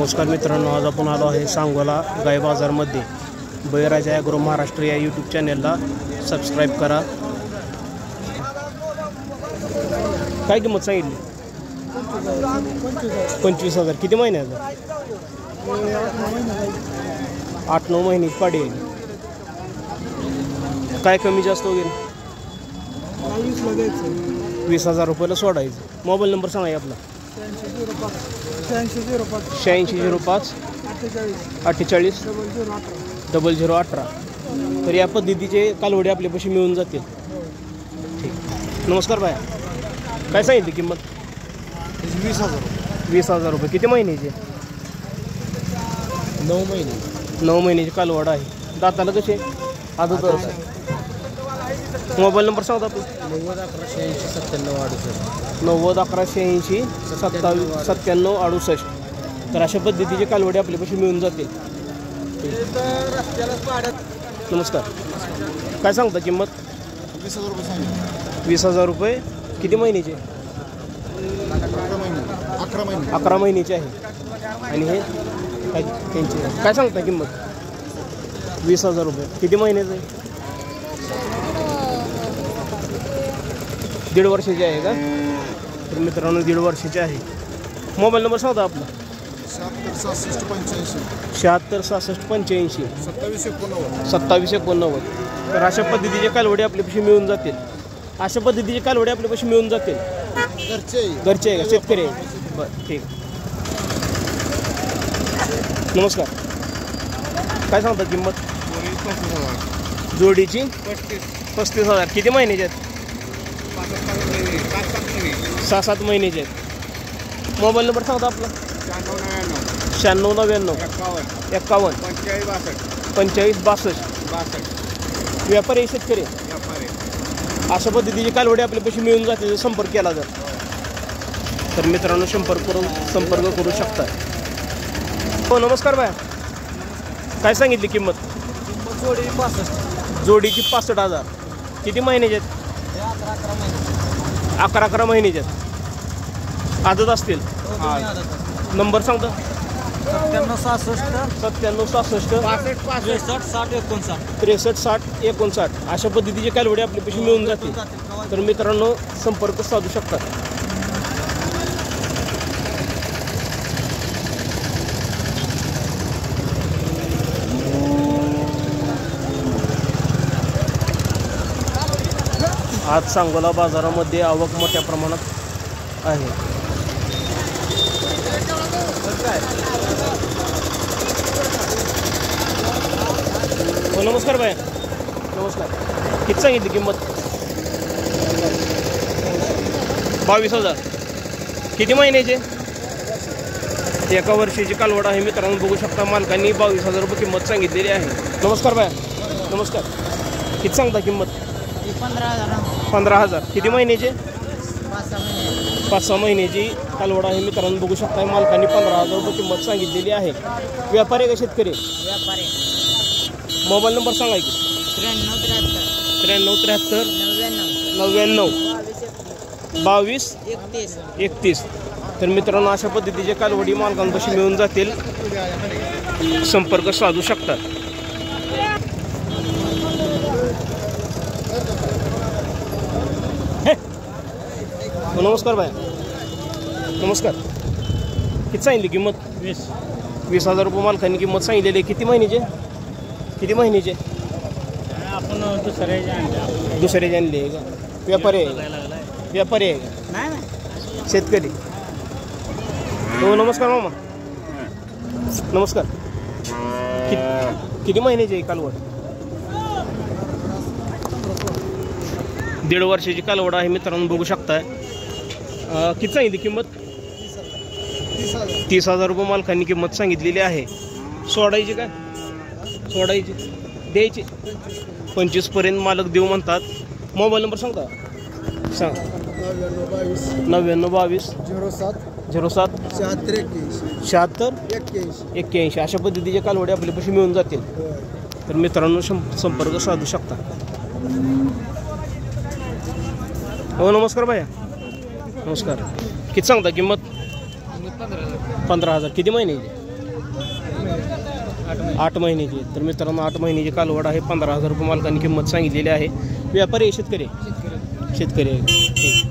नमस्कार मित्रांनो, आज आपण आलो आहे सांगोला गाय बाजारमध्ये। बळीराजा ॲग्रो महाराष्ट्र या यूट्यूब चॅनलला सबस्क्राईब करा। काय किंमत सांगितली? 25,000। किती महिन्याचं? 8-9 महिन्याची पाडी आहे। काय कमी जास्त वगैरे? 20,000 रुपयाला सोडायचं। मोबाईल नंबर सांगा आपला। 8605 48 0018। तर या पद्धतीचे कालवडे आपल्यापाशी मिळून जातील। ठीक, नमस्कार बाया। काय सांगितली किंमत? 20,000 रुपये। किती महिन्याचे? 9 महिने। 9 महिन्याची कालवड आहे। दाताला कसे? आदत आहे। मोबाईल नंबर सांगता आपण। 90-11-86-97-68 90-11-86-97-68। तर अशा पद्धतीचे कालवडे आपल्यापाशी मिळून जातील। नमस्कार, काय सांगता किंमत? 20,000 रुपये सांगितले। 20,000 रुपये। किती महिन्याचे? 11 महिन्याचे आहे। आणि हे काय त्यांचे काय सांगता किंमत? 20,000 रुपये। किती महिन्याचं आहे? 1.5 वर्षाचे आहे का? तर मित्रांनो 1.5 वर्षाचे आहे। मोबाईल नंबर सांगता आपला। 76-65-85 27-89। तर अशा पद्धतीचे कालवडे आपल्यापाशी मिळून जातील। अशा पद्धतीचे कालवडे आपल्यापाशी मिळून जातील। घरचे आहे का? शेतकरी आहे? बरं, ठीक। नमस्कार, काय सांगता किंमत? जोडीची 35,000। किती महिन्याचे आहेत? 6-7 महिन्याचे आहेत। मोबाईल नंबर सांगता आपला। 96-99 51 45-62। व्यापारी शेतकरी अशा पद्धतीचे कालवडे आपल्यापाशी मिळून जाते संपर्क केला तर मित्रांनो संपर्क करू शकता। हो, नमस्कार बाया। काय सांगितली किंमत? जोडीची 65,000। किती महिन्याचे आहेत? 11 महिन्याचे आहेत। आदत असतील? नंबर सांगता। 97-67-63-60-59 अशा पद्धतीचे कालवडे आपल्यापाशी मिळून जातील। तर मित्रांनो संपर्क साधू शकतात। आज सांगोला बाजारामध्ये आवक मोठ्या प्रमाणात आहे। हो, नमस्कार बाय। नमस्कार, किती सांगितली किंमत? 22,000। किती महिन्याचे? 1 वर्षाची कालवड आहे मित्रांनो, बघू शकता। मालकांनी 22,000 रुपये किंमत सांगितलेली आहे। नमस्कार बाय। नमस्कार, किती सांगता किंमत? 15,000। किती महिन्याचे? 5-6 महिन्याची कालवड आहे मित्रांनो, बघू शकता। मालकांनी 15,000 रुपये किंमत सांगितलेली आहे। व्यापारी का शेतकरी? मोबाईल नंबर सांगा की। 93-73 99 22 31। तर मित्रांनो अशा पद्धतीचे कालवडी मालकांपाशी मिळून जातील। संपर्क साधू शकतात। नमस्कार बाय। नमस्कार, किती सांगितली किंमत? 20,000 रुपये मालकांनी किंमत सांगितलेली। किती महिन्याचे? आपण दुसऱ्याचे आणले आहे का? व्यापारी आहे का? शेतकरी? हो, नमस्कार मामा। नमस्कार, किती महिन्याची आहे कालवड? 1.5 वर्षाची कालवड आहे मित्रांनो, बघू शकताय। किती सांगितली किंमत? 30,000 रुपये मालकांनी किंमत सांगितलेली आहे। सोडायची काय? द्यायची 25 पर्यंत मालक देऊ म्हणतात। मोबाईल नंबर सांगता। सांग। 99-22 07 76 81। अशा पद्धतीचे कालवडे आपल्यापाशी मिळून जातील। तर मित्रांनो संपर्क साधू शकता। हो, नमस्कार भैया। नमस्कार, किती सांगता किंमत? 15,000। किती महिन्याची? 8 महिन्याची. तर मित्रांनो 8 महिन्याची कालवड आहे. 15,000 रुपये मालकांनी किंमत सांगितलेली आहे. व्यापारी आहे शेतकरी? शेतकरी आहे. ठीक.